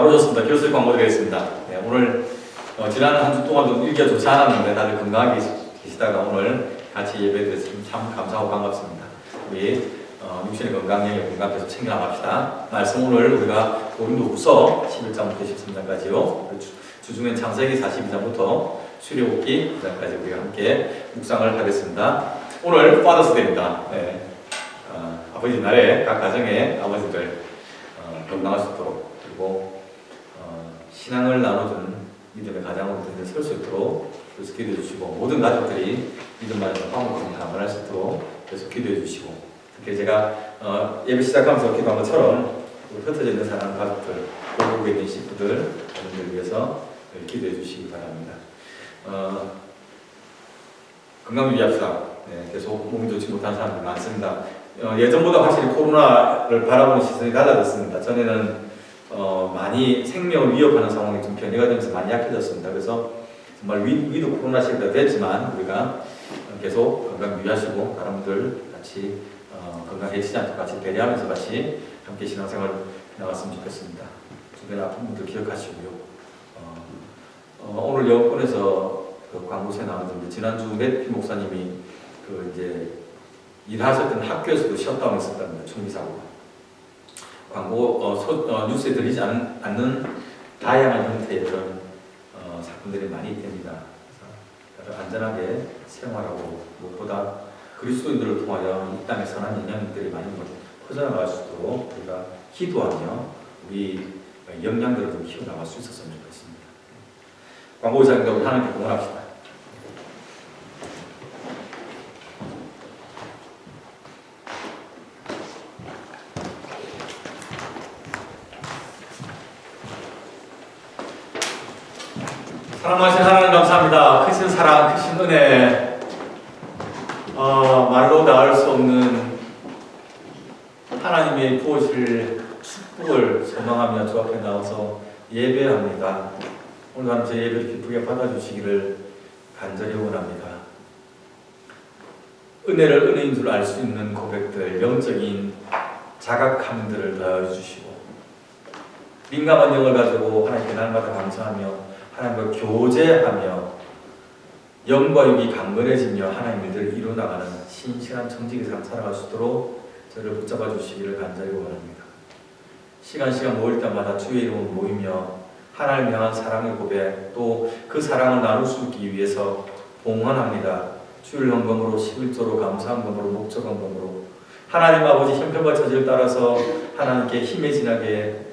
바로 좋습니다. 교수의 광고 드리겠습니다. 네, 오늘 지난 한 주 동안도 일기가 좋지 않았는데 다들 건강하게 계시다가 오늘 같이 예배드려서 참 감사하고 반갑습니다. 우리 육신의 건강에 건강 계속 챙겨나갑시다. 말씀 오늘 우리가 고린도후서 11장부터 13장까지요. 주중엔 창세기 42장부터 출애굽기 9장까지 우리가 함께 묵상을 하겠습니다. 오늘 파더스데이입니다. 네. 아버지 날에 각 가정의 아버지들 건강할 수 있도록, 그리고 신앙을 나눠주는 믿음의 가장으로 설 수 있도록 계속 기도해 주시고, 모든 가족들이 믿음 안에서 화목함을 감당할 수 있도록 계속 기도해 주시고, 특히 제가 예배 시작하면서 기도한 것처럼 흩어져 있는 사랑하는 가족들, 고국에 있는 식구들, 가족들 위해서 기도해 주시기 바랍니다. 건강 유지합시다. 네, 계속 몸이 좋지 못한 사람들 많습니다. 예전보다 확실히 코로나를 바라보는 시선이 달라졌습니다. 전에는 많이 생명을 위협하는 상황이 좀 변이가 되면서 많이 약해졌습니다. 그래서 정말 위도 코로나 시기가 됐지만 우리가 계속 건강 유지하시고 다른 분들 같이 건강해지지 않도록 같이 배려하면서 같이 함께 신앙생활 나갔으면 좋겠습니다. 주변에 아픈 분들 기억하시고요. 오늘 여권에서 그 광고세 나오는데 지난주 맷피 목사님이 그 이제 일하셨던 학교에서도 셧다운 했었답니다. 총기 사고가. 광고 뉴스에 들리지 않는 다양한 형태의 그런 사건들이 많이 됩니다. 그래서 안전하게 생활하고 무엇보다 그리스도인들을 통하여 이 땅에 선한 영향들이 많이 퍼져나갈 수 있도록 우리가 기도하며 우리 역량들을 좀 키워나갈 수 있었으면 좋겠습니다. 광고 의사님들 하나님께 공헌합시다. 사랑하신 하나님 감사합니다. 크신 사랑, 크신 은혜, 말로 닿을 수 없는 하나님의 부어주실 축복을 소망하며 주 앞에 나와서 예배합니다. 오늘 하루 제 예배를 기쁘게 받아주시기를 간절히 원합니다. 은혜를 은혜인 줄 알 수 있는 고백들, 영적인 자각함들을 더해주시고, 민감한 영을 가지고 하나님께 날마다 감사하며 하나님과 교제하며 영과 육이 강건해지며 하나님 일들을 이루어나가는 신실한 정직의 삶 살아갈 수 있도록 저를 붙잡아 주시기를 간절히 원합니다. 시간 모일 때마다 주의 이름으로 모이며 하나님 향한 사랑의 고백, 또 그 사랑을 나눌 수 있기 위해서 봉헌합니다. 주일 헌금으로, 11조로, 감사한 금으로, 목적 헌금으로 하나님 아버지 형편과 처지를 따라서 하나님께 힘에 지나게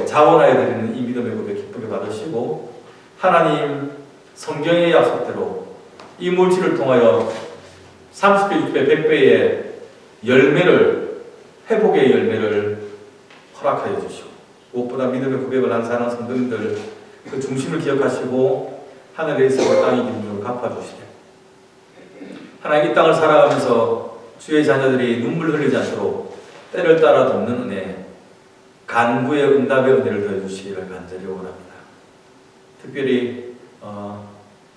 자원하여 드리는 이 믿음의 고백 기쁘게 받으시고, 하나님 성경의 약속대로 이 물질을 통하여 30배, 6배, 100배의 열매를, 회복의 열매를 허락하여 주시고, 무엇보다 믿음의 고백을 한 사랑하는 성도님들 그 중심을 기억하시고 하늘의 있음을 땅의 기쁨으로 갚아주시되, 하나님 이 땅을 살아가면서 주의 자녀들이 눈물 흘리지 않도록 때를 따라 돕는 은혜, 간구의 응답의 은혜를 더해주시기를 간절히 원합니다. 특별히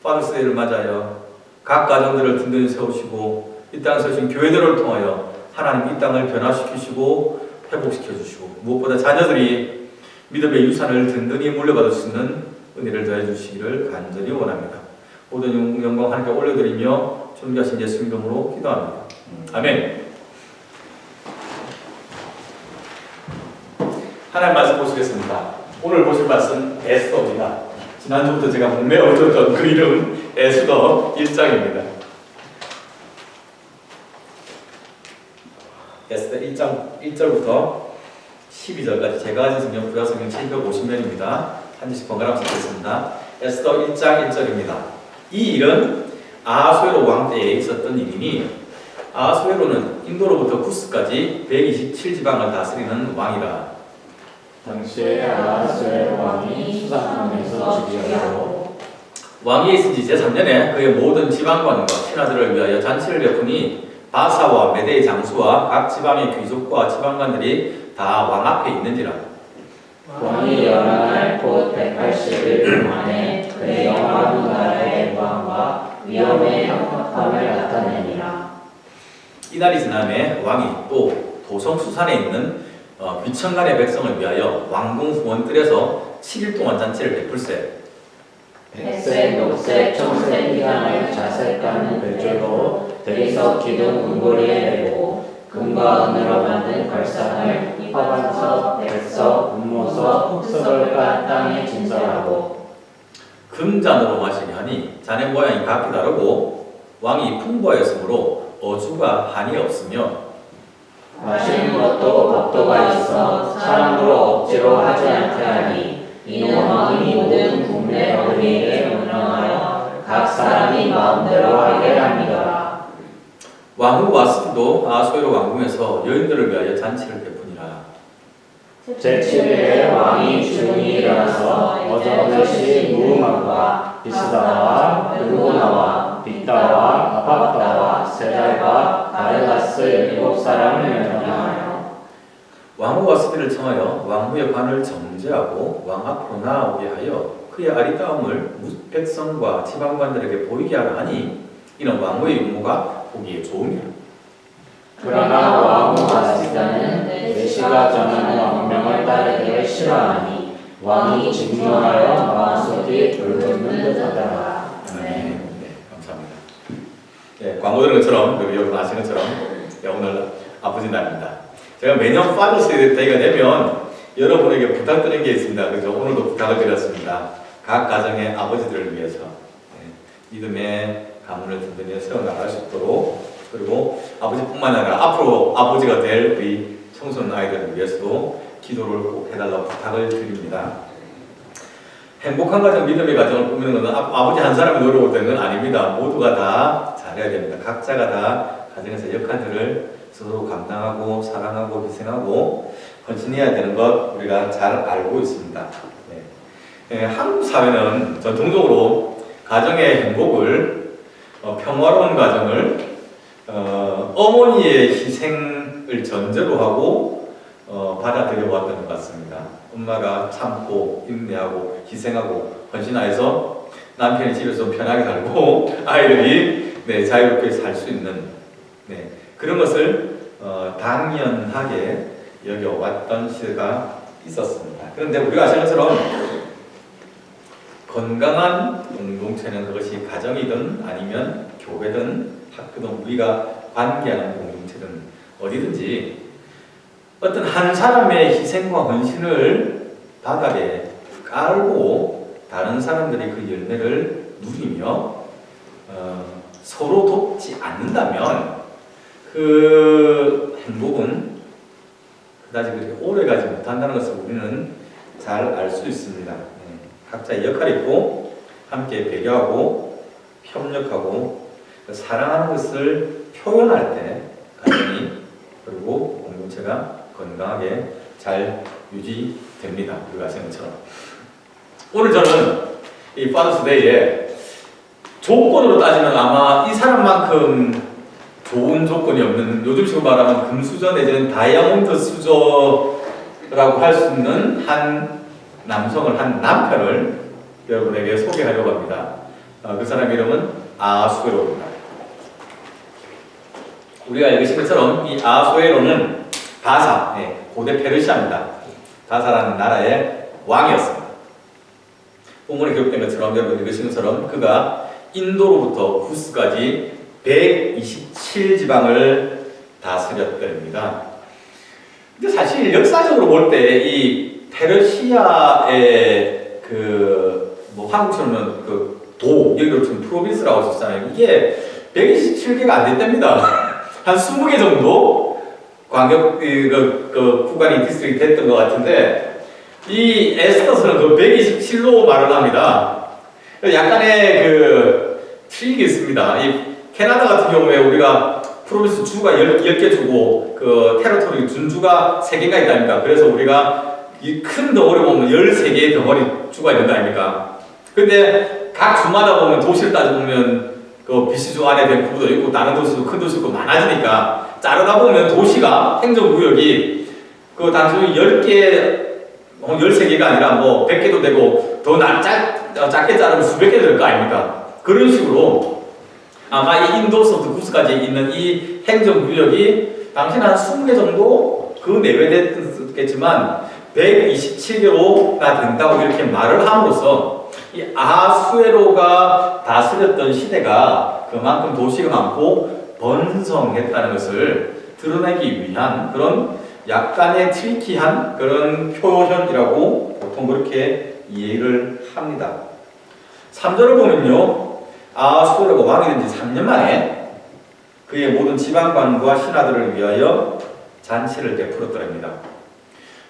파더스데이를 맞아요. 각 가정들을 든든히 세우시고 이 땅에 서신 교회들을 통하여 하나님 이 땅을 변화시키시고 회복시켜 주시고, 무엇보다 자녀들이 믿음의 유산을 든든히 물려받을 수 있는 은혜를 더해 주시기를 간절히 원합니다. 모든 영광 하나님께 올려드리며 존귀하신 예수 이름으로 기도합니다. 아멘. 하나님 말씀 보시겠습니다. 오늘 보실 말씀 에스더입니다. 지난주부터 제가 몸에 얻었던 그 이름 에스더 1장입니다. 에스더 1장 1절부터 12절까지 제가 가진 성경 구약성경 750면입니다. 한 절씩 번갈아 읽겠습니다. 에스더 1장 1절입니다. 이 일은 아하수에로 왕 때에 있었던 일이니, 아하수에로는 인도로부터 구스까지 127지방을 다스리는 왕이라. 당시에 아하수에로 왕이 수사함에서 즉위하고 왕이 있은 지 제3년에 그의 모든 지방관과 신하들을 위하여 잔치를 베푸니 바사와 메대의 장수와 각 지방의 귀족과 지방관들이 다 왕 앞에 있는지라. 왕이 여러 날 곧 180일 만에 그의 영화로운 나라의 왕과 위엄의 형통함을 나타내니라. 이날이 지남에 왕이 또 도성 수산에 있는 귀천간의 백성을 위하여 왕궁 후원들에서 7일 동안 잔치를 베풀세. 백색, 녹색, 청색 휘장을 자색 가는 별줄로 대리석 기둥 궁궐에 내고 금과 은으로 만든 걸상을 화관석, 백석, 운모석, 흑석을 깐 땅에 진설하고 금잔으로 마시게 하니 잔의 모양이 각기 다르고 왕이 풍부하였으므로 어주가 한이 없으며 마시는 것도 법도가 있어 사람으로 억지로 하지 않게 하니 이는 왕이 모든 국내 어린이에게 명령하여 각 사람이 마음대로 하게 합니다. 왕후 와스티도 아수에로 왕궁에서 여인들을 위하여 잔치를 베푸니라. 제7일에 왕이 주문이 일어나서 어저것이 무음함과 비스다와 누구나와 빅다와 아박다와 세달과 가르다스 7사람을 명령하여 왕후 와스티를 청하여 왕후의 관을 정죄하고 왕 앞으로 나아오게 하여 그의 아리따움을 백성과 지방관들에게 보이게 하라 하니 이는 왕후의 윤모가 보기에 좋음이라. 그러나 왕후 와스티는 메시가 전하는 왕명을 따르기를 싫어하니 왕이 진노하여 마음속이 불붙는 듯하더라. 네, 감사합니다. 네, 광고 들은 것처럼 그리고 여러분 아시는 것처럼 오늘 아버지 날입니다. 제가 매년 파더스 데이가 되면 여러분에게 부탁드리는 게 있습니다. 그래서 오늘도 부탁을 드렸습니다. 각 가정의 아버지들을 위해서 믿음의 가문을 든든히 세워나갈 수 있도록, 그리고 아버지뿐만 아니라 앞으로 아버지가 될 우리 청소년 아이들을 위해서도 기도를 꼭 해달라고 부탁을 드립니다. 행복한 가정, 믿음의 가정을 꾸미는 것은 아버지 한 사람이 노력을 되는 건 아닙니다. 모두가 다 잘해야 됩니다. 각자가 다 가정에서 역할들을 스스로 감당하고 사랑하고 희생하고 헌신해야 되는 것 우리가 잘 알고 있습니다. 한국 사회는 전통적으로 가정의 행복을 평화로운 가정을 어머니의 희생을 전제로 하고 받아들여 왔던 것 같습니다. 엄마가 참고 인내하고 희생하고 헌신하여서 남편이 집에서 편하게 살고 아이들이 자유롭게 살 수 있는 그런 것을 당연하게 여겨왔던 시대가 있었습니다. 그런데 우리가 아시는 것처럼 건강한 공동체는 그것이 가정이든 아니면 교회든 학교든 우리가 관계하는 공동체든 어디든지 어떤 한 사람의 희생과 헌신을 바닥에 깔고 다른 사람들이 그 열매를 누리며 서로 돕지 않는다면 그 행복은 그다지 그렇게 오래가지 못한다는 것을 우리는 잘 알 수 있습니다. 각자의 역할이 있고 함께 배려하고 협력하고 사랑하는 것을 표현할 때 가정이 그리고 공동체가 건강하게 잘 유지됩니다. 우리가 아시는 것처럼 오늘 저는 이 파더스데이에 조건으로 따지면 아마 이 사람만큼 좋은 조건이 없는, 요즘식으로 말하면 금수저 내지는 다이아몬드 수저라고 할 수 있는 한 남성을, 한 남편을 여러분에게 소개하려고 합니다. 그 사람 이름은 아수에로입니다. 우리가 읽으신 것처럼 이 아수에로는 바사, 고대 페르시아입니다. 바사라는 나라의 왕이었습니다. 본문에 기록된 것처럼 여러분 읽으신 것처럼 그가 인도로부터 구스까지 127지방을 다스렸답니다. 근데 사실 역사적으로 볼 때 이 페르시아의 한국처럼 여기로 지금 프로빈스라고 하셨잖아요. 이게 127개가 안 됐답니다. 한 20개 정도 광역 구간이 디스트릭이 됐던 것 같은데 이 에스더스는 그 127로 말을 합니다. 약간의 트릭이 있습니다. 이 캐나다 같은 경우에 우리가 프로빈스 주가 10개 주고 그 테리토리 준주가 3개가 있답니다. 그래서 우리가 이 큰 덩어리 보면 13개의 덩어리 주가 있는 거 아닙니까? 근데 각 주마다 보면 도시를 따져보면 그 BC주 안에 밴쿠버도 있고 다른 도시도 큰 도시 있고 많아지니까 자르다 보면 도시가 행정구역이 그 단순히 10개 13개가 아니라 뭐 100개도 되고 더 작게 자르면 수백 개 될 거 아닙니까? 그런 식으로 아마 이 인도서부터 구스까지 있는 이 행정구역이 당시 한 20개 정도 그 내외됐겠지만 127개로나 된다고 이렇게 말을 함으로써 이 아수에로가 다스렸던 시대가 그만큼 도시가 많고 번성했다는 것을 드러내기 위한 그런 약간의 트리키한 그런 표현이라고 보통 그렇게 이해를 합니다. 3절을 보면요, 아수에로가 왕이 된 지 3년 만에 그의 모든 지방관과 신하들을 위하여 잔치를 베풀었더랍니다.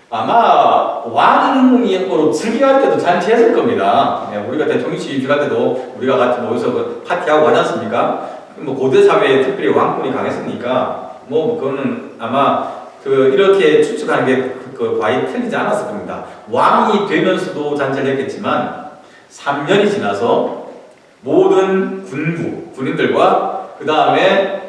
아마 왕으로 즉위할 때도 잔치했을 겁니다. 우리가 대통령실 임시할 때도 우리가 같이 모여서 파티하고 하지 않습니까? 뭐 고대 사회에 특별히 왕권이 강했으니까 뭐 그거는 아마 이렇게 추측하는 게 과히 틀리지 않았을 겁니다. 왕이 되면서도 잔치를 했겠지만 3년이 지나서 모든 군인들과 그 다음에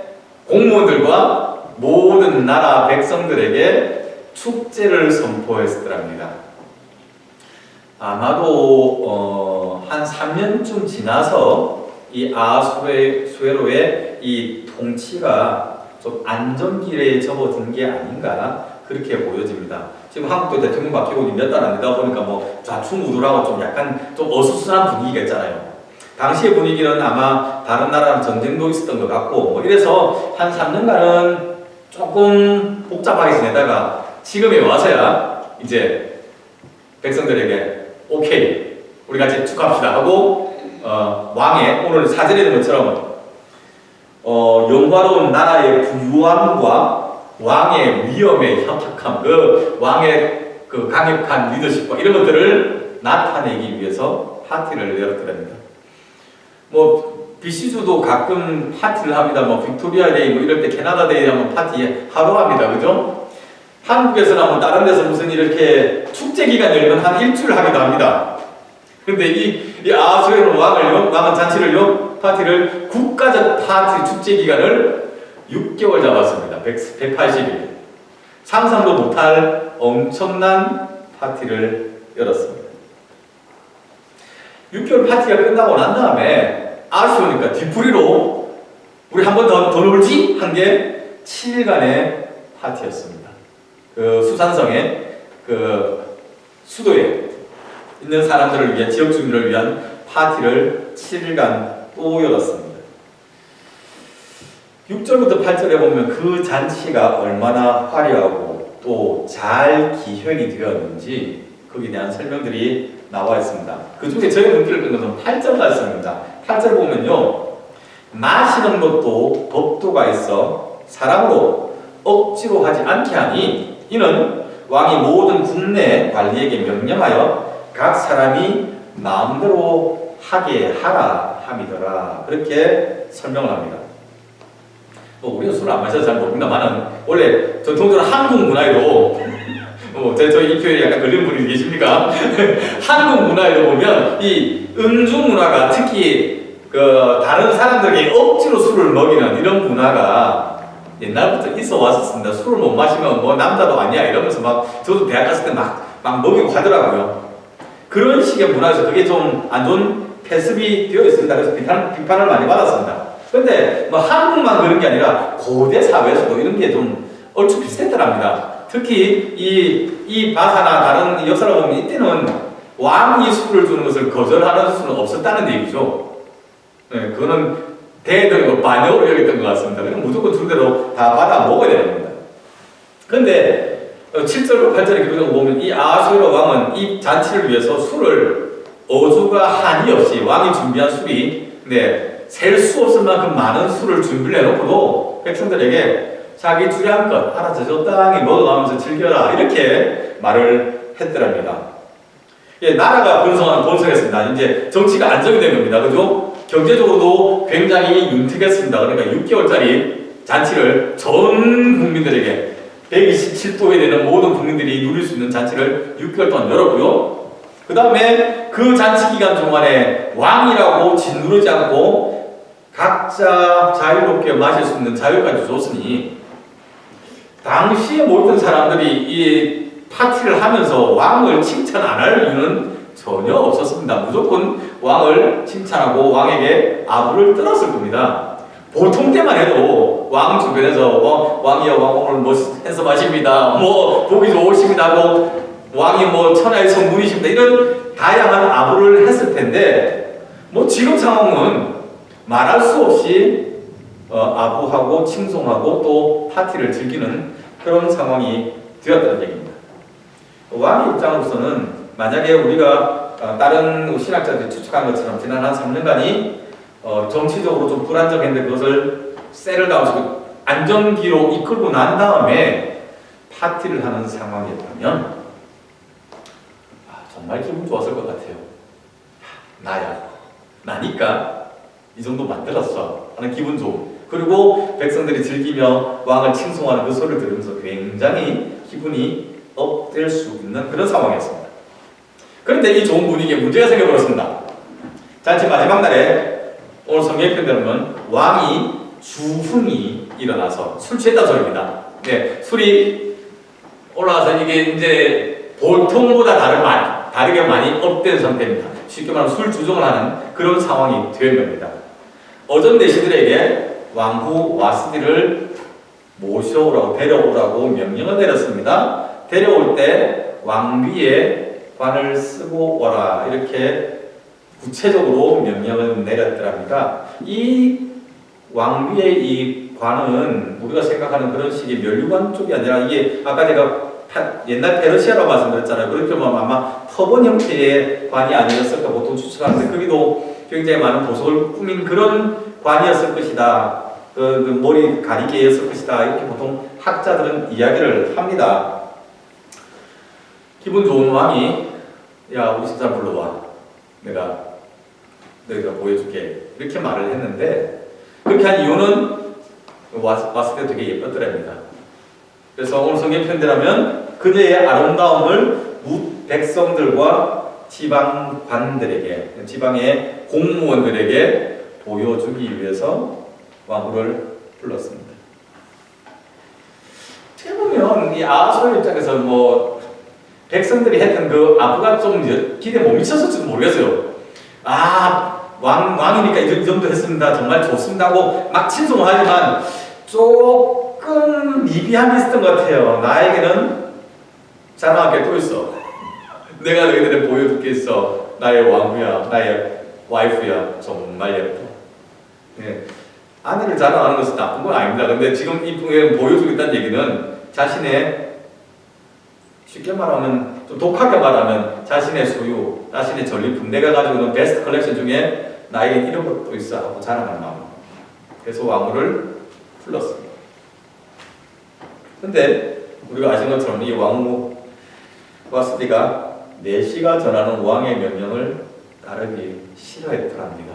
공무원들과 모든 나라 백성들에게 축제를 선포했더랍니다. 아마도 한 3년쯤 지나서 이 아수에로의 이 통치가 좀 안정기에 접어든 게 아닌가 그렇게 보여집니다. 지금 한국도 대통령 바뀌고 몇 달 안 되다 보니까 뭐 좌충우돌하고 좀 약간 좀 어수선한 분위기가 있잖아요. 당시의 분위기는 아마 다른 나라랑 전쟁도 있었던 것 같고 뭐 이래서 한 3년간은 조금 복잡하게 지내다가 지금에 와서야 이제 백성들에게 오케이 우리 같이 축하합시다 하고 왕의 오늘 사전에 있는 것처럼 영화로운 나라의 부유함과 왕의 위엄의 혁혁함, 그 왕의 그 강력한 리더십과 이런 것들을 나타내기 위해서 파티를 열었더랍니다. 뭐 BC주도 가끔 파티를 합니다. 뭐 빅토리아 데이 뭐 이럴 때 캐나다 데이 하면 파티 하루 합니다. 그죠? 한국에서나 뭐 다른 데서 무슨 이렇게 축제 기간 열면 한 일주일 하기도 합니다. 근데 이 아수에로 왕은 잔치를요, 파티를 국가적 파티 축제 기간을 6개월 잡았습니다. 180일. 상상도 못할 엄청난 파티를 열었습니다. 6개월 파티가 끝나고 난 다음에 아쉬우니까 뒤풀이로 우리 한 번 더 놀지? 한 게 7일간의 파티였습니다. 그 수산성의 그 수도에 있는 사람들을 위한, 지역 주민을 위한 파티를 7일간 또 열었습니다. 6절부터 8절에 보면 그 잔치가 얼마나 화려하고 또 잘 기획이 되었는지 거기에 대한 설명들이 나와 있습니다. 그 중에 저희 눈길을 끈 것은 8절 말씀입니다. 8절 보면요, 마시는 것도 법도가 있어 사람으로 억지로 하지 않게 하니 이는 왕이 모든 국내 관리에게 명령하여 각 사람이 마음대로 하게 하라 함이더라. 그렇게 설명을 합니다. 우리는 술을 안 마셔서 잘 모릅니다만은 원래 전통적으로 한국 문화에도 저희 이 표현이 약간 걸리는 분이 계십니까? 한국 문화에도 보면 이 음주 문화가 특히 그 다른 사람들에게 억지로 술을 먹이는 이런 문화가 옛날부터 있어 왔었습니다. 술을 못 마시면 뭐 남자도 아니야 이러면서 막 저도 대학 갔을 때 막 먹이고 하더라고요. 그런 식의 문화에서 그게 좀 안 좋은 패습이 되어 있습니다. 그래서 비판을 많이 받았습니다. 근데 뭐 한국만 그런 게 아니라 고대 사회에서도 이런 게 좀 얼추 비슷했더랍니다. 특히 이 바사나 다른 역사를 보면 이때는 왕이 술을 주는 것을 거절하는 수는 없었다는 얘기죠. 네, 그거는 대대로 반역으로 여겼던 것 같습니다. 그럼 무조건 두 대로 다 받아 먹어야 되는 겁니다. 근데 7절과 8절의 기록을 보면 이 아수에로 왕은 이 잔치를 위해서 술을 어주가 한이 없이 왕이 준비한 술이 셀 수 없을 만큼 많은 술을 준비를 해놓고도 백성들에게 자기 주량껏 알아서 적당히 먹어가면서 즐겨라 이렇게 말을 했더랍니다. 예, 나라가 번성했습니다. 이제 정치가 안정이 된 겁니다. 그죠? 경제적으로도 굉장히 윤택했습니다. 그러니까 6개월짜리 잔치를 전 국민들에게 127도에 되는 모든 국민들이 누릴 수 있는 잔치를 6개월 동안 열었고요. 그 다음에 그 잔치 기간 동안에 왕이라고 짓누르지 않고 각자 자유롭게 마실 수 있는 자유까지 줬으니 당시에 모든 사람들이 이 파티를 하면서 왕을 칭찬 안 할 이유는 전혀 없었습니다. 무조건 왕을 칭찬하고 왕에게 아부를 떨었을 겁니다. 보통 때만 해도 왕 주변에서 왕이여 왕 오늘 뭐 핸섬하십니다. 뭐 보기 좋으십니다. 뭐 왕이 뭐 천하의 성분이십니다. 이런 다양한 아부를 했을 텐데 뭐 지금 상황은 말할 수 없이 아부하고 칭송하고 또 파티를 즐기는 그런 상황이 되었다는 얘기입니다. 왕의 입장으로서는 만약에 우리가 다른 신학자들이 추측한 것처럼 지난 한 3년간이 정치적으로 좀 불안정했는데 그것을 셀을 다우시고 안정기로 이끌고 난 다음에 파티를 하는 상황이었다면 정말 기분 좋았을 것 같아요. 나야, 나니까 이 정도 만들었어 하는 기분 좋음. 그리고 백성들이 즐기며 왕을 칭송하는 그 소리를 들으면서 굉장히 기분이 업될 수 있는 그런 상황이었습니다. 그런데 이 좋은 분위기에 문제가 생겨버렸습니다. 잔치 마지막 날에 오늘 성경에 표현되면 왕이 주흥이 일어나서 술 취했다는 소리입니다. 네, 술이 올라와서 이게 이제 보통보다 다르게 많이 업된 상태입니다. 쉽게 말하면 술 주정을 하는 그런 상황이 된 겁니다. 어전 내시들에게 왕후 와스디를 모셔오라고 데려오라고 명령을 내렸습니다. 데려올 때 왕위에 관을 쓰고 오라 이렇게 구체적으로 명령을 내렸더랍니다. 이 왕위의 이 관은 우리가 생각하는 그런 식의 면류관 쪽이 아니라 이게 아까 제가 옛날 페르시아라고 말씀드렸잖아요. 그렇게 보면 아마 터번 형태의 관이 아니었을까 보통 추측하는데 거기도 굉장히 많은 보석을 꾸민 그런 관이었을 것이다. 그 머리 가리개였을 것이다. 이렇게 보통 학자들은 이야기를 합니다. 기분 좋은 왕이 야 우리 신사 불러와. 내가 보여줄게. 이렇게 말을 했는데 그렇게 한 이유는 왔을 때 되게 예뻤더랍니다. 그래서 오늘 성경 편대라면 그대의 아름다움을 뭇 백성들과 지방관들에게, 지방의 공무원들에게 보여주기 위해서 왕후를 불렀습니다. 어떻게 보면 이 아하수의 입장에서 뭐 백성들이 했던 그 아부가 좀 기대에 못 미쳤을지도 모르겠어요. 왕이니까 이 정도 했습니다. 정말 좋습니다 하고 막 칭송을 하지만 조금 미비함이 있었던 것 같아요. 나에게는 자랑할 게 또 있어. 내가 너희들에 보여줄 게 있어. 나의 왕후야, 나의 와이프야. 정말 예뻐. 네. 아내를 자랑하는 것은 나쁜 건 아닙니다. 근데 지금 이 풍경을 보여주겠다는 얘기는 자신의 쉽게 말하면 좀 독하게 말하면 자신의 소유, 자신의 전리품, 내가 가지고 있는 베스트 컬렉션 중에 나에게 이런 것도 있어 하고 자랑하는 마음. 그래서 왕후를 불렀습니다. 근데 우리가 아시는 것처럼 이 왕후 와스디가 내시가 전하는 왕의 명령을 따르기 싫어했더랍니다.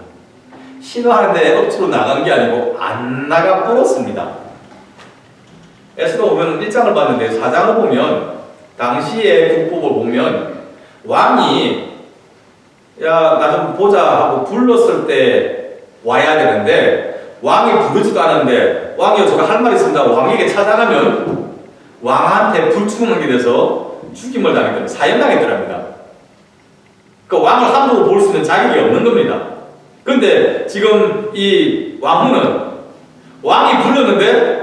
싫어하는데 억지로 나간 게 아니고 안 나가 버렸습니다. 에스더 보면 1장을 봤는데 4장을 보면 당시의 국법을 보면 왕이 야 나 좀 보자 하고 불렀을 때 와야 되는데 왕이 부르지도 않았는데 왕이요 저가 할 말 있습니다 왕에게 찾아가면 왕한테 불충하게 돼서 죽임을 당했더니 사형당했더랍니다. 그 왕을 함부로 볼 수 있는 자격이 없는 겁니다. 근데 지금 이 왕후는 왕이 불렀는데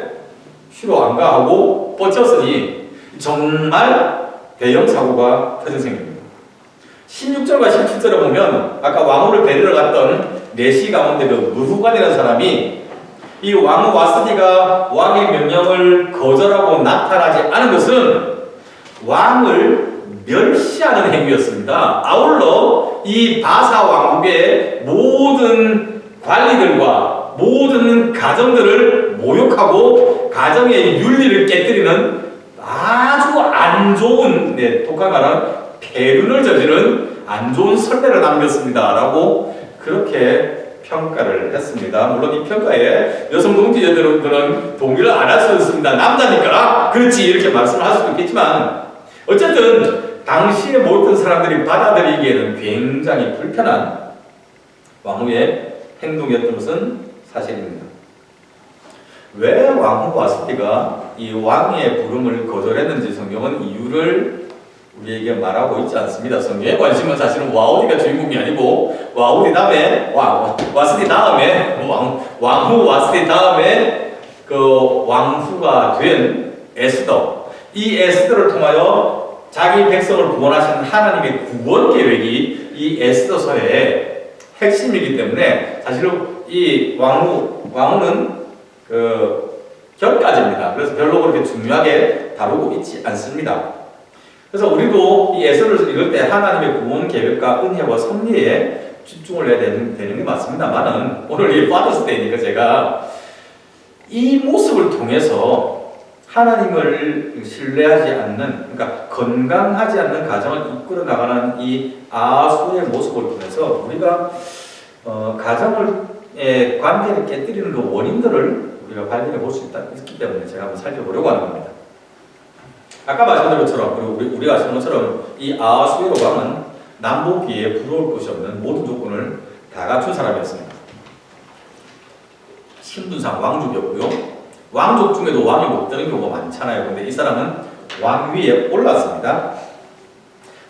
쉬러 안 가 하고 뻗쳤으니 정말 대형 사고가 터진 셈입니다. 16절과 17절에 보면 아까 왕후를 데리러 갔던 내시 가운데 그 무후관이라는 사람이 이 왕후 와스디가 왕의 명령을 거절하고 나타나지 않은 것은 왕을 멸시하는 행위였습니다. 아울러 이 바사 왕국의 모든 관리들과 모든 가정들을 모욕하고 가정의 윤리를 깨뜨리는 아주 안 좋은 독한 말은 폐륜을 저지른 안 좋은 선례를 남겼습니다 라고 그렇게 평가를 했습니다. 물론 이 평가에 여성 동지들은 동의를 안 할 수 있습니다. 남자니까 그렇지 이렇게 말씀을 할 수도 있겠지만 어쨌든 당시에 모든 사람들이 받아들이기에는 굉장히 불편한 왕후의 행동이었던 것은 사실입니다. 왜 왕후 와스디가 이 왕의 부름을 거절했는지 성경은 이유를 우리에게 말하고 있지 않습니다. 성경의 관심은 사실은 와우디가 주인공이 아니고 와우디 다음에 와스디 다음에 왕후 와스디 다음에 그 왕후가 된 에스더, 이 에스더를 통하여 자기 백성을 구원하시는 하나님의 구원 계획이 이 에스더서의 핵심이기 때문에 사실은 이 왕후는 그 결까지입니다. 그래서 별로 그렇게 중요하게 다루고 있지 않습니다. 그래서 우리도 이 에스더를 읽을 때 하나님의 구원 계획과 은혜와 섭리에 집중을 해야 되는 게 맞습니다만은 오늘 이 파더스데이니까 제가 이 모습을 통해서 하나님을 신뢰하지 않는, 그러니까 건강하지 않는 가정을 이끌어 나가는 이 아수의 모습을 통해서 우리가 가정의 관계를 깨뜨리는 그 원인들을 우리가 발견해 볼 수 있기 때문에 제가 한번 살펴보려고 하는 겁니다. 아까 말씀드린 것처럼, 그리고 우리가 아시는 것처럼 이 아하수에로 왕은 남보기에 부러울 것이 없는 모든 조건을 다 갖춘 사람이었습니다. 신분상 왕족이었고요. 왕족 중에도 왕이 못 되는 경우가 많잖아요. 근데 이 사람은 왕 위에 올랐습니다.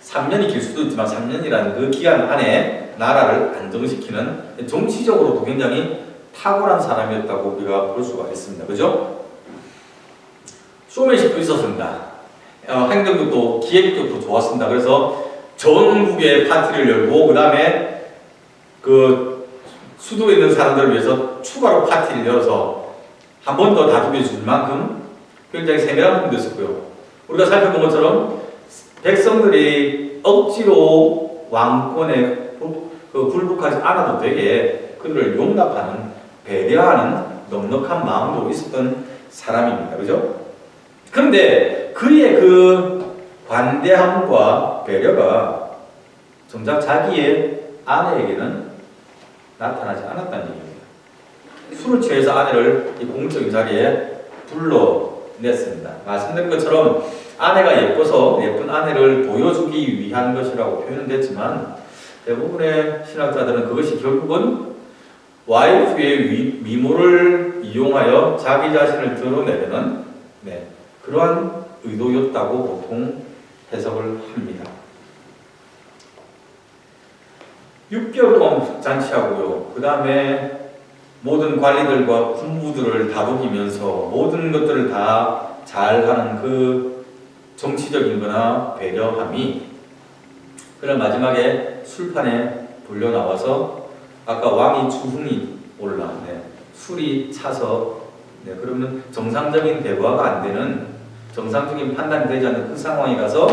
3년이 길 수도 있지만 3년이라는 그 기간 안에 나라를 안정시키는 정치적으로도 굉장히 탁월한 사람이었다고 우리가 볼 수가 있습니다. 그죠? 쇼맨십도 있었습니다. 행정력도 기획력도 좋았습니다. 그래서 전국에 파티를 열고 그 다음에 그 수도에 있는 사람들을 위해서 추가로 파티를 열어서 한 번 더 다독여 줄 만큼 굉장히 세밀한 부분도 있었고요. 우리가 살펴본 것처럼 백성들이 억지로 왕권에 굴복하지 않아도 되게 그들을 용납하는, 배려하는 넉넉한 마음도 있었던 사람입니다. 그죠? 그런데 그의 그 관대함과 배려가 정작 자기의 아내에게는 나타나지 않았다는 얘기입니다. 술을 취해서 아내를 이 공적인 자리에 불러냈습니다. 말씀드린 것처럼 아내가 예뻐서 예쁜 아내를 보여주기 위한 것이라고 표현은 됐지만 대부분의 신학자들은 그것이 결국은 와이프의 미모를 이용하여 자기 자신을 드러내려는 그러한 의도였다고 보통 해석을 합니다. 6개월 동안 잔치하고요. 그 다음에 모든 관리들과 군부들을 다독이면서 모든 것들을 다 잘하는 그 정치적인 거나 배려함이 그런 마지막에 술판에 불려 나와서 아까 왕이 주흥이 올라 술이 차서 그러면 정상적인 대화가 안 되는, 정상적인 판단이 되지 않는 그 상황에 가서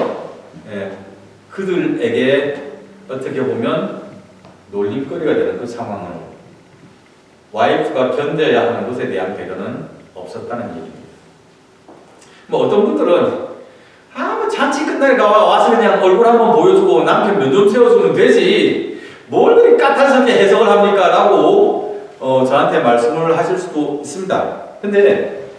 그들에게 어떻게 보면 놀림거리가 되는 그 상황으로 와이프가 견뎌야 하는 것에 대한 배려는 없었다는 얘기입니다. 뭐 어떤 분들은 뭐 잔치 끝나니까 와서 그냥 얼굴 한번 보여주고 남편 면접 세워주면 되지 뭘 그리 까탈스럽게 해석을 합니까? 라고 저한테 말씀을 하실 수도 있습니다. 근데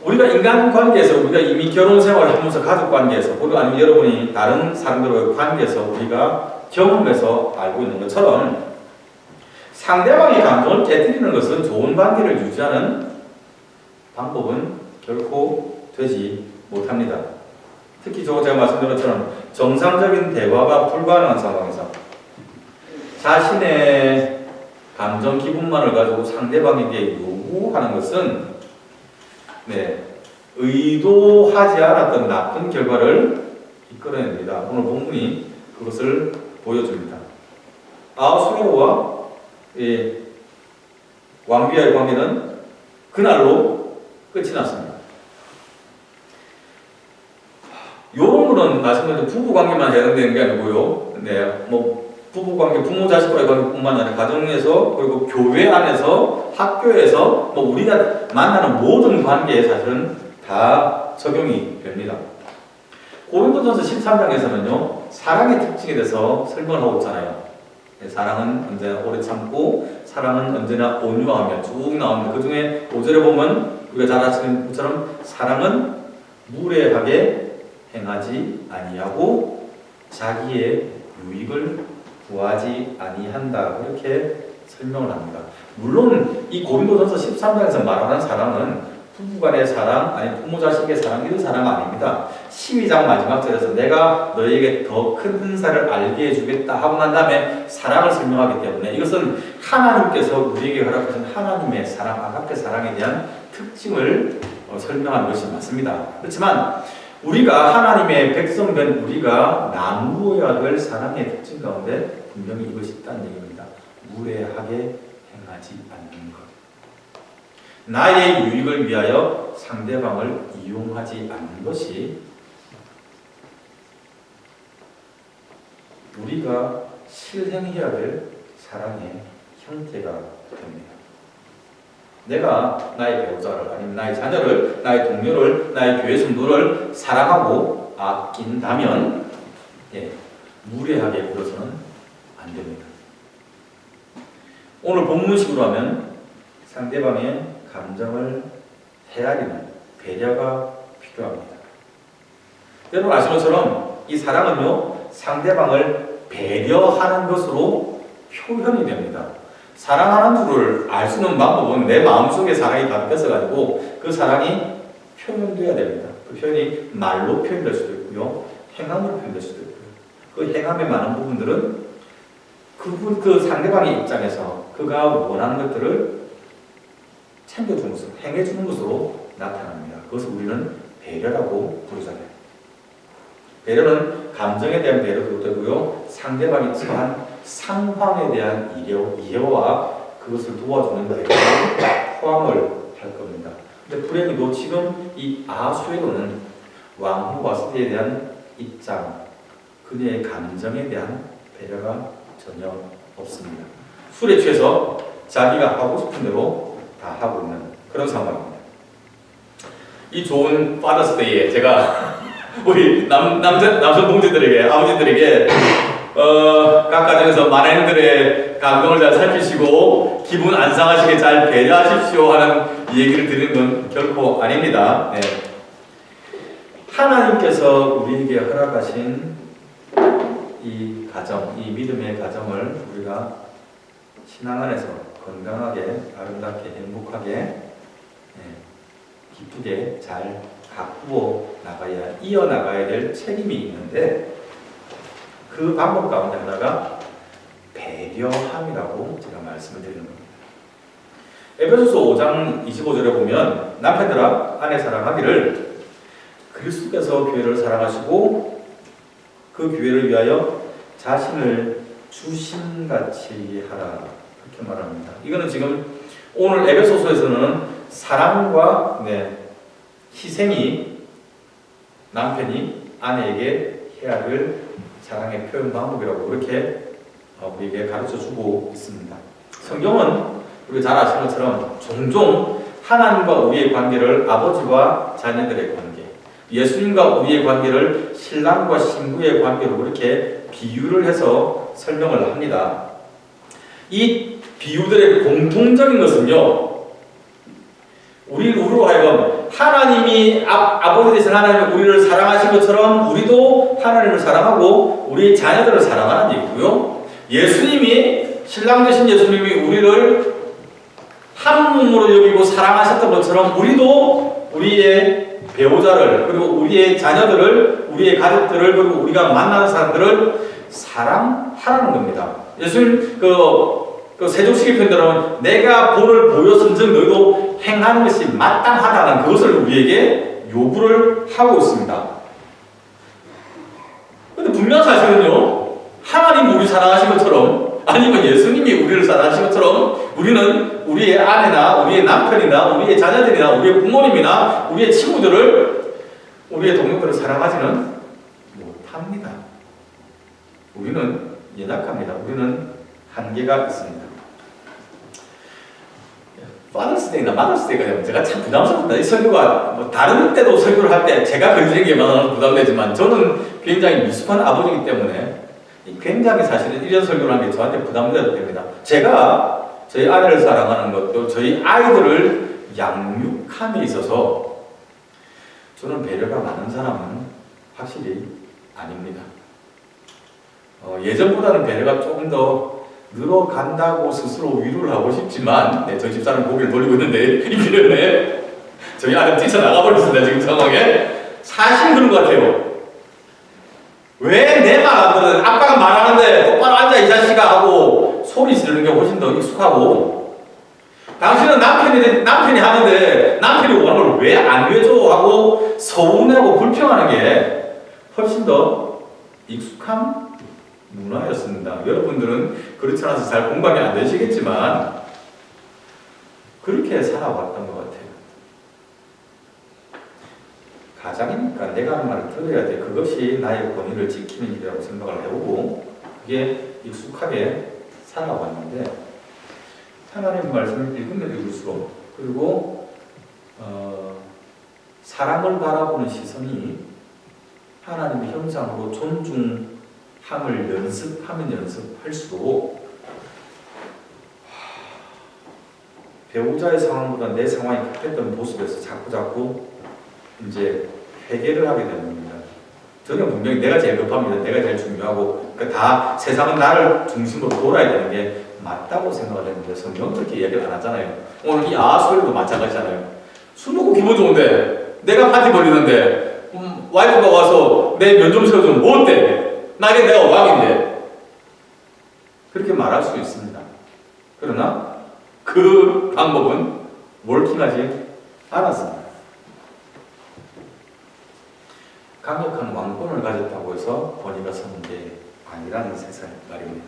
우리가 인간관계에서, 우리가 이미 결혼 생활을 하면서 가족관계에서, 그리고 아니면 여러분이 다른 사람들과의 관계에서 우리가 경험해서 알고 있는 것처럼 상대방의 감정을 깨뜨리는 것은 좋은 관계를 유지하는 방법은 결코 되지 못합니다. 특히 제가 말씀드린 것처럼 정상적인 대화가 불가능한 상황에서 자신의 감정 기분만을 가지고 상대방에게 요구하는 것은 의도하지 않았던 나쁜 결과를 이끌어냅니다. 오늘 본문이 그것을 보여줍니다. 아하수에로와 왕비와의 관계는 그날로 끝이 났습니다. 이런 거는 말씀드린 부부관계만 해당되는 게 아니고요. 부부관계, 부모 자식과의 관계뿐만 아니라 가정에서, 그리고 교회 안에서, 학교에서, 우리가 만나는 모든 관계에 사실은 다 적용이 됩니다. 고린도전서 13장에서는요 사랑의 특징에 대해서 설명을 하고 있잖아요. 사랑은 언제나 오래 참고 사랑은 언제나 온유하며 쭉 나옵니다. 그 중에 5절에 보면 우리가 잘 아시는 것처럼 사랑은 무례하게 행하지 아니하고 자기의 유익을 구하지 아니한다. 이렇게 설명을 합니다. 물론 이 고린도전서 13장에서 말하는 사랑은 부부간의 사랑, 아니 부모 자식의 사랑, 이런 사랑 아닙니다. 12장 마지막 절에서 내가 너에게 더 큰 은사를 알게 해주겠다 하고 난 다음에 사랑을 설명하기 때문에 이것은 하나님께서 우리에게 허락하신 하나님의 사랑, 아가페 사랑에 대한 특징을 설명하는 것이 맞습니다. 그렇지만 우리가 하나님의 백성된 우리가 나누어야 될 사랑의 특징 가운데 분명히 이것이 있다는 얘기입니다. 무례하게 행하지 않는 것. 나의 유익을 위하여 상대방을 이용하지 않는 것이 우리가 실행해야 될 사랑의 형태가 됩니다. 내가 나의 배우자를 아니면 나의 자녀를, 나의 동료를, 나의 교회 성도를 사랑하고 아낀다면 무례하게 굴어서는 안 됩니다. 오늘 본문식으로 하면 상대방의 감정을 헤아리는 배려가 필요합니다. 여러분 아시는 것처럼 이 사랑은요 상대방을 배려하는 것으로 표현이 됩니다. 사랑하는 줄을 알 수 있는 방법은 내 마음속에 사랑이 가득해서 가지고 그 사랑이 표현돼야 됩니다. 그 표현이 말로 표현될 수도 있고요, 행함으로 표현될 수도 있고요. 그 행함의 많은 부분들은 그 상대방의 입장에서 그가 원하는 것들을 챙겨주는 것으로, 행해주는 것으로 나타납니다. 그것을 우리는 배려라고 부르잖아요. 배려는 감정에 대한 배려도 되고요, 상대방이 처한 상황에 대한 이해와 그것을 도와주는 배려를 포함을 할 겁니다. 근데 불행히도 지금 이 아수에로는 왕후 와스디에 대한 입장, 그녀의 감정에 대한 배려가 전혀 없습니다. 술에 취해서 자기가 하고 싶은 대로 다 하고 있는 그런 상황입니다. 이 좋은 파더스데이에 제가 우리 남성 동지들에게, 아버지들에게 각 가정에서 마네님들의 감동을 잘 살피시고 기분 안 상하시게 잘 배려하십시오 하는 얘기를 드리는 건 결코 아닙니다. 네. 하나님께서 우리에게 허락하신 이 가정, 이 믿음의 가정을 우리가 신앙 안에서 건강하게, 아름답게, 행복하게, 기쁘게 잘 가꾸어 나가야, 이어나가야 될 책임이 있는데 그 방법 가운데 하나가 배려함이라고 제가 말씀을 드리는 겁니다. 에베소서 5장 25절에 보면 남편들아 아내 사랑하기를 그리스도께서 교회를 사랑하시고 그 교회를 위하여 자신을 주신같이 하라 그렇게 말합니다. 이거는 지금 오늘 에베소서에서는 사랑과 희생이 남편이 아내에게 해야 될 사랑의 표현 방법이라고 그렇게 우리에게 가르쳐주고 있습니다. 성경은 우리가 잘 아시는 것처럼 종종 하나님과 우리의 관계를 아버지와 자녀들의 관계, 예수님과 우리의 관계를 신랑과 신부의 관계로 그렇게 비유를 해서 설명을 합니다. 이 비유들의 공통적인 것은요, 우리로 하여금 하나님이 아버지 되신 하나님이 우리를 사랑하신 것처럼 우리도 하나님을 사랑하고 우리 자녀들을 사랑하는 얘기고요. 예수님이 신랑 되신 예수님이 우리를 한 몸으로 여기고 사랑하셨던 것처럼 우리도 우리의 배우자를 그리고 우리의 자녀들을 우리의 가족들을 그리고 우리가 만나는 사람들을 사랑하라는 겁니다. 예수님 그 세종시기 편대로 내가 본을 보였은즉 너희도 행하는 것이 마땅하다는 그것을 우리에게 요구를 하고 있습니다. 근데 분명한 사실은요, 하나님 우리 사랑하신 것처럼 아니면 예수님이 우리를 사랑하신 것처럼 우리는 우리의 아내나 우리의 남편이나 우리의 자녀들이나 우리의 부모님이나 우리의 친구들을 우리의 동료들을 사랑하지는 못합니다. 우리는 연약합니다. 우리는 한계가 있습니다. 파더스데이나 마더스데이가 되면 제가 참 부담스럽다. 이 설교가 다른 때도 설교를 할 때 제가 글쓰는 게 부담되지만 저는 굉장히 미숙한 아버지이기 때문에 굉장히 사실은 이런 설교를 하는 게 저한테 부담됩니다. 제가 저희 아내를 사랑하는 것도 저희 아이들을 양육함에 있어서 저는 배려가 많은 사람은 확실히 아닙니다. 예전보다는 배려가 조금 더 늘어간다고 스스로 위로를 하고 싶지만 저희 집사람 고개를 돌리고 있는데 이 표현에 저희 아들 뛰쳐나가버렸습니다. 지금 상황에 사실 그런 것 같아요. 왜 내 말 안 들어? 아빠가 말하는데 똑바로 앉아 이 자식아 하고 소리 지르는 게 훨씬 더 익숙하고, 당신은 남편이 하는데 남편이 원하는 걸 왜 안 해줘 하고 서운하고 불평하는 게 훨씬 더 익숙한 문화였습니다. 여러분들은 그렇지 않아서 잘 공감이 안 되시겠지만 그렇게 살아왔던 것 같아요. 가장이니까 내가 하는 말을 들어야 돼. 그것이 나의 권위를 지키는 일이라고 생각을 해오고 그게 익숙하게 살아왔는데, 하나님 말씀을 읽으면 읽을수록, 그리고 사람을 바라보는 시선이 하나님의 형상으로 존중함을 연습하면 연습할수록 배우자의 상황보다 내 상황이 급했던 모습에서 자꾸 이제 회개를 하게 됩니다. 저는 분명히 내가 제일 급합니다. 내가 제일 중요하고, 그러니까 다 세상은 나를 중심으로 돌아야 되는 게 맞다고 생각을 했는데 성경은 그렇게 이야기를 안 하잖아요. 오늘 이 아수리도 마찬가지잖아요. 술 먹고 기분 좋은데 내가 파티 벌리는데 와이프가 와서 내 면 좀 세워주면 뭐 어때? 나게 내가 왕인데. 그렇게 말할 수 있습니다. 그러나 그 방법은 월킹하지 않았습니다. 강력한 왕권을 가졌다고 해서 권위가 서는 게 아니라는 세상 말입니다.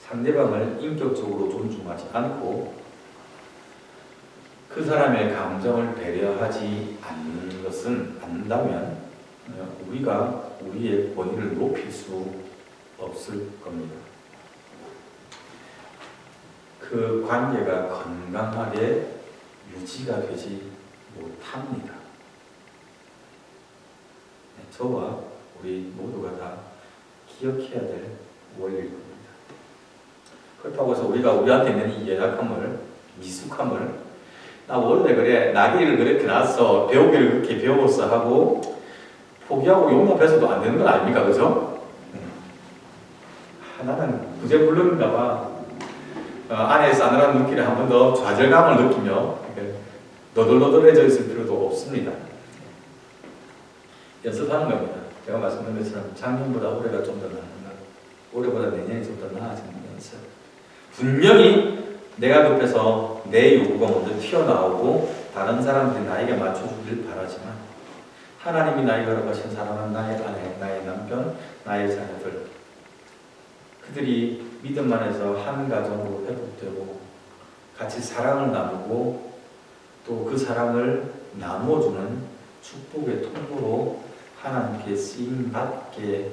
상대방을 인격적으로 존중하지 않고 그 사람의 감정을 배려하지 않는다면 우리가 우리의 권위를 높일 수 없을 겁니다. 그 관계가 건강하게 유지가 되지 못합니다. 저와 우리 모두가 다 기억해야 될 원리일 겁니다. 그렇다고 해서 우리가 우리한테 있는 이 연약함을, 미숙함을, 나 원래 그래, 나기를 그렇게 나서 배우기를 그렇게 배웠어 하고 포기하고 용납해서도 안 되는 건 아닙니까? 그죠? 나는 구제불능인가 봐. 안에 싸늘한 눈길에 한 번 더 좌절감을 느끼며 너덜너덜해져 있을 필요도 없습니다. 연습하는 겁니다. 제가 말씀드린 것처럼 작년보다 올해가 좀 더 나은가, 올해보다 내년이 좀 더 나아지는 연습. 분명히 내가 급해서 내 요구가 먼저 튀어나오고 다른 사람들이 나에게 맞춰주길 바라지만 하나님이 나에게 허락하신 사랑하는 나의 아내, 나의 남편, 나의 자녀들, 그들이 믿음 안에서 한 가정으로 회복되고 같이 사랑을 나누고 또 그 사랑을 나누어주는 축복의 통로로 하나님께 쓰임받게